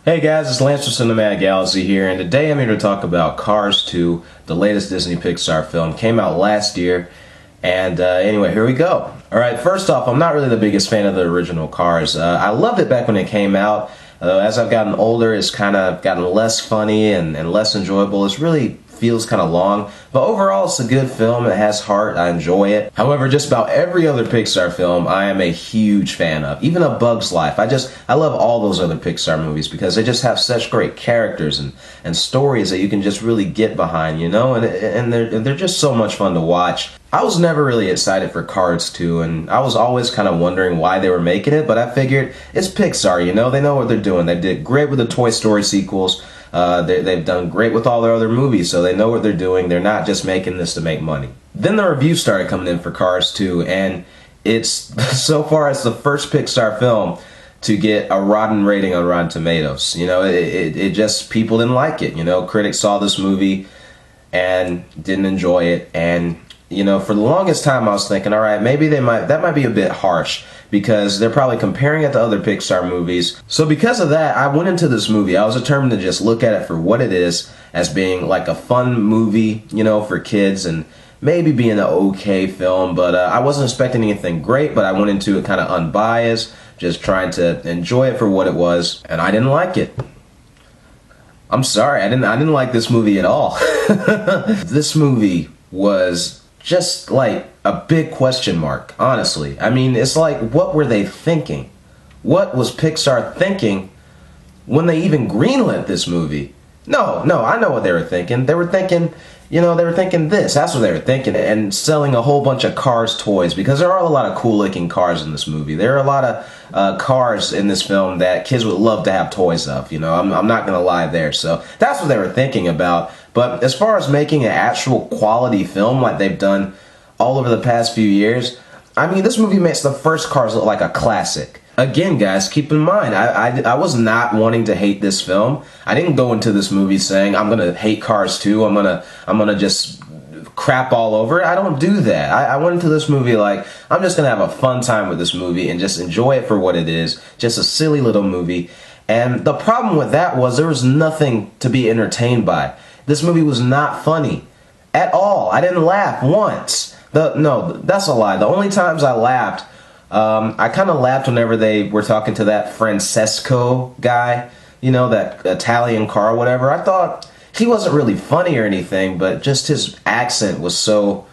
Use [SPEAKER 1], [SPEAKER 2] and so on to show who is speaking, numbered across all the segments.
[SPEAKER 1] Hey guys, it's Lance from CinematicGalaxy here, and today I'm here to talk about Cars 2, the latest Disney Pixar film. Came out last year, and anyway, here we go. Alright, first off, I'm not really the biggest fan of the original Cars. I loved it back when it came out. As I've gotten older, it's kind of gotten less funny and less enjoyable. It really feels kind of long, but overall it's a good film. It has heart. I enjoy it. However, just about every other Pixar film I am a huge fan of. Even A Bug's Life. I love all those other Pixar movies because they just have such great characters and stories that you can just really get behind, you know, and they're just so much fun to watch. I was never really excited for Cars 2, and I was always kind of wondering why they were making it, but I figured it's Pixar, you know, they know what they're doing. They did great with the Toy Story sequels. They've done great with all their other movies, so they know what they're doing. They're not just making this to make money. Then the reviews started coming in for Cars 2, and it's, so far, it's the first Pixar film to get a rotten rating on Rotten Tomatoes. You know, it just, people didn't like it. You know, critics saw this movie and didn't enjoy it, and you know, for the longest time I was thinking, all right, maybe that might be a bit harsh because they're probably comparing it to other Pixar movies. So because of that, I went into this movie. I was determined to just look at it for what it is, as being like a fun movie, you know, for kids, and maybe being an okay film, but I wasn't expecting anything great, but I went into it kind of unbiased, just trying to enjoy it for what it was, and I didn't like it. I'm sorry, I didn't like this movie at all. This movie was just like a big question mark, honestly. I mean, it's like, what were they thinking? What was Pixar thinking when they even greenlit this movie? No, I know what they were thinking. They were thinking, you know, they were thinking this. That's what they were thinking. And selling a whole bunch of Cars toys, because there are a lot of cool looking cars in this movie. There are a lot of cars in this film that kids would love to have toys of, you know. I'm not going to lie there. So that's what they were thinking about. But as far as making an actual quality film like they've done all over the past few years, I mean, this movie makes the first Cars look like a classic. Again, guys, keep in mind, I was not wanting to hate this film. I didn't go into this movie saying I'm gonna hate Cars 2. I'm gonna just crap all over it. I don't do that. I went into this movie like, I'm just gonna have a fun time with this movie and just enjoy it for what it is. Just a silly little movie. And the problem with that was there was nothing to be entertained by. This movie was not funny at all. I didn't laugh once. No, that's a lie. The only times I laughed, I kind of laughed whenever they were talking to that Francesco guy, you know, that Italian car or whatever. I thought he wasn't really funny or anything, but just his accent was so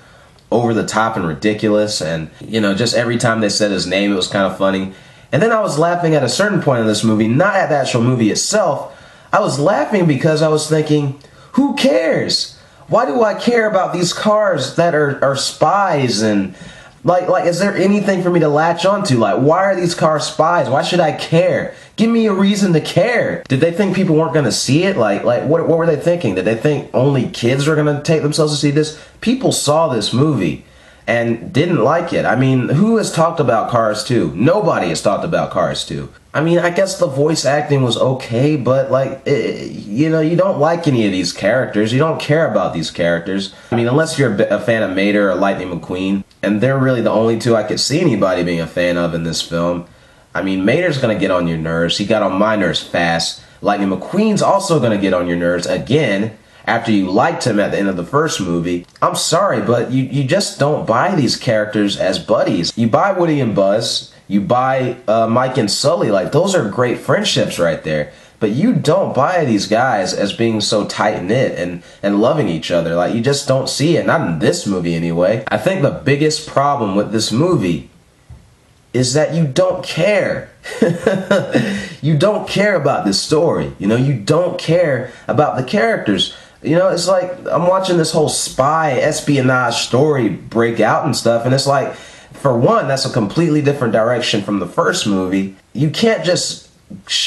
[SPEAKER 1] over the top and ridiculous, and, you know, just every time they said his name, it was kind of funny. And then I was laughing at a certain point in this movie, not at the actual movie itself. I was laughing because I was thinking, who cares? Why do I care about these cars that are spies? And like, is there anything for me to latch onto? Like, why are these cars spies? Why should I care? Give me a reason to care. Did they think people weren't going to see it? Like what were they thinking? Did they think only kids were going to take themselves to see this? People saw this movie and didn't like it. I mean, who has talked about Cars 2? Nobody has talked about Cars 2. I mean, I guess the voice acting was okay, but like, you know, you don't like any of these characters. You don't care about these characters. I mean, unless you're a fan of Mater or Lightning McQueen, and they're really the only two I could see anybody being a fan of in this film. I mean, Mater's gonna get on your nerves. He got on my nerves fast. Lightning McQueen's also gonna get on your nerves again after you liked him at the end of the first movie. I'm sorry, but you just don't buy these characters as buddies. You buy Woody and Buzz. You buy Mike and Sully. Like, those are great friendships right there. But you don't buy these guys as being so tight-knit and loving each other. Like, you just don't see it. Not in this movie, anyway. I think the biggest problem with this movie is that you don't care. You don't care about this story. You know, you don't care about the characters. You know, it's like I'm watching this whole spy espionage story break out and stuff, and it's like, for one, that's a completely different direction from the first movie. You can't just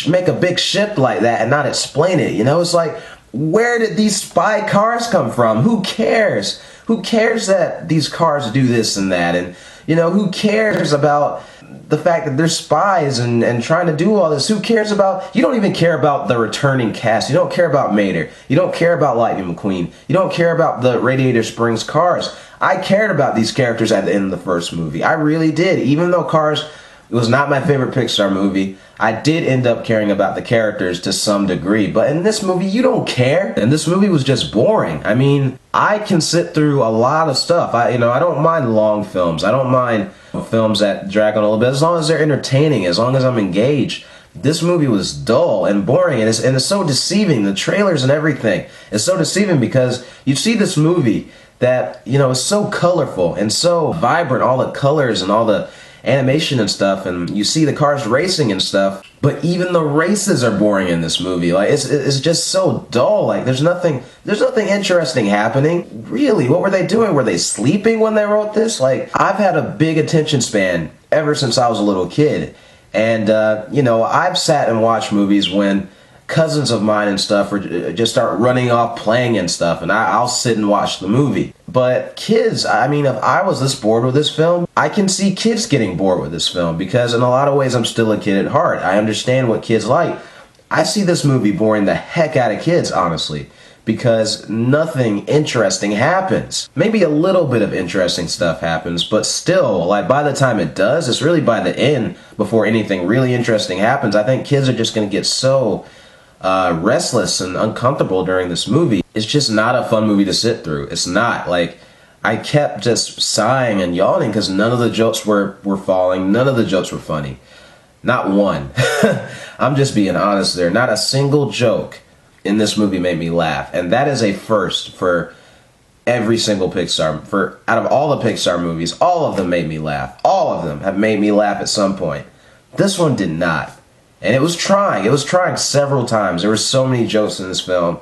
[SPEAKER 1] make a big ship like that and not explain it. You know, it's like, where did these spy cars come from? Who cares? Who cares that these cars do this and that? And, you know, who cares about the fact that they're spies and trying to do all this? Who cares about, you don't even care about the returning cast. You don't care about Mater. You don't care about Lightning McQueen. You don't care about the Radiator Springs cars. I cared about these characters at the end of the first movie. I really did. Even though Cars was not my favorite Pixar movie, I did end up caring about the characters to some degree. But in this movie, you don't care. And this movie was just boring. I mean, I can sit through a lot of stuff. I don't mind long films. I don't mind films that drag on a little bit, as long as they're entertaining, as long as I'm engaged. This movie was dull and boring, and it's so deceiving. The trailers and everything is so deceiving, because you see this movie that, you know, is so colorful and so vibrant, all the colors and all the animation and stuff, and you see the cars racing and stuff, but even the races are boring in this movie. Like, it's just so dull. Like, there's nothing interesting happening. Really, what were they doing? Were they sleeping when they wrote this? Like, I've had a big attention span ever since I was a little kid, and you know, I've sat and watched movies when cousins of mine and stuff just start running off playing and stuff, and I'll sit and watch the movie. But kids, I mean, if I was this bored with this film, I can see kids getting bored with this film, because in a lot of ways I'm still a kid at heart. I understand what kids like. I see this movie boring the heck out of kids, honestly, because nothing interesting happens. Maybe a little bit of interesting stuff happens, but still, like, by the time it does, it's really by the end before anything really interesting happens. I think kids are just going to get so restless and uncomfortable during this movie. It's just not a fun movie to sit through. It's not. Like, I kept just sighing and yawning because none of the jokes were falling. None of the jokes were funny. Not one. I'm just being honest there. Not a single joke in this movie made me laugh. And that is a first for every single Pixar. Out of all the Pixar movies, all of them made me laugh. All of them have made me laugh at some point. This one did not. And it was trying. It was trying several times. There were so many jokes in this film,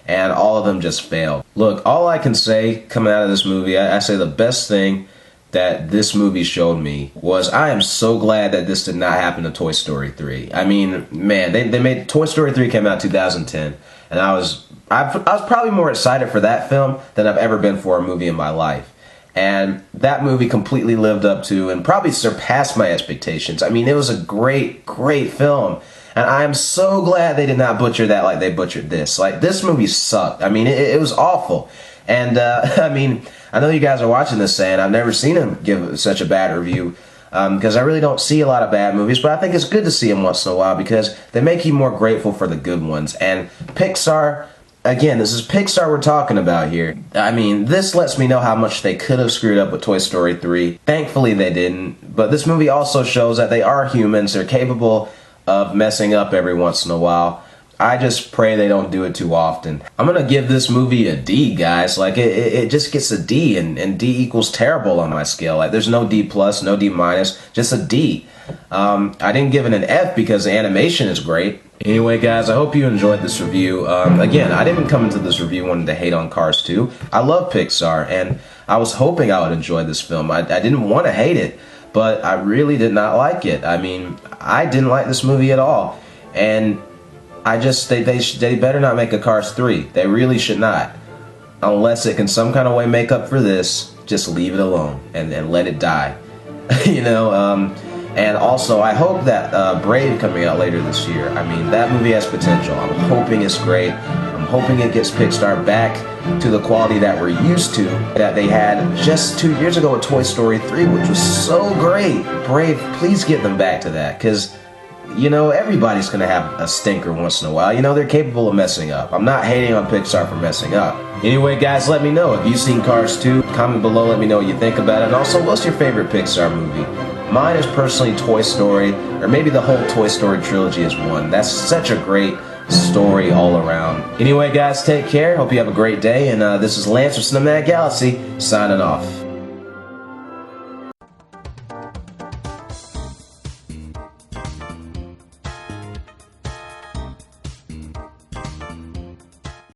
[SPEAKER 1] and all of them just failed. Look, all I can say coming out of this movie, I say the best thing that this movie showed me was, I am so glad that this did not happen to Toy Story 3. I mean, man, they made Toy Story 3 came out in 2010, and I was probably more excited for that film than I've ever been for a movie in my life. And that movie completely lived up to and probably surpassed my expectations. I mean, it was a great, great film. And I am so glad they did not butcher that like they butchered this. Like, this movie sucked. I mean, it was awful. And, I mean, I know you guys are watching this saying, I've never seen him give such a bad review. Because I really don't see a lot of bad movies. But I think it's good to see them once in a while, because they make you more grateful for the good ones. And Pixar... Again, this is Pixar we're talking about here. I mean, this lets me know how much they could have screwed up with Toy Story 3. Thankfully, they didn't. But this movie also shows that they are humans. They're capable of messing up every once in a while. I just pray they don't do it too often. I'm going to give this movie a D, guys. Like, it just gets a D, and D equals terrible on my scale. Like, there's no D+, no D-, just a D. I didn't give it an F because the animation is great. Anyway, guys, I hope you enjoyed this review. Again, I didn't come into this review wanting to hate on Cars 2. I love Pixar, and I was hoping I would enjoy this film. I didn't want to hate it, but I really did not like it. I mean, I didn't like this movie at all. And I just, they better not make a Cars 3. They really should not. Unless it can some kind of way make up for this, just leave it alone and let it die. You know, and also, I hope that Brave coming out later this year, I mean, that movie has potential. I'm hoping it's great. I'm hoping it gets Pixar back to the quality that we're used to, that they had just 2 years ago with Toy Story 3, which was so great. Brave, please get them back to that, because, you know, everybody's going to have a stinker once in a while. You know, they're capable of messing up. I'm not hating on Pixar for messing up. Anyway, guys, let me know. If you've seen Cars 2, comment below, let me know what you think about it. And also, what's your favorite Pixar movie? Mine is personally Toy Story, or maybe the whole Toy Story trilogy is one. That's such a great story all around. Anyway, guys, take care. Hope you have a great day. And this is Lance from CinematicGalaxy, signing off.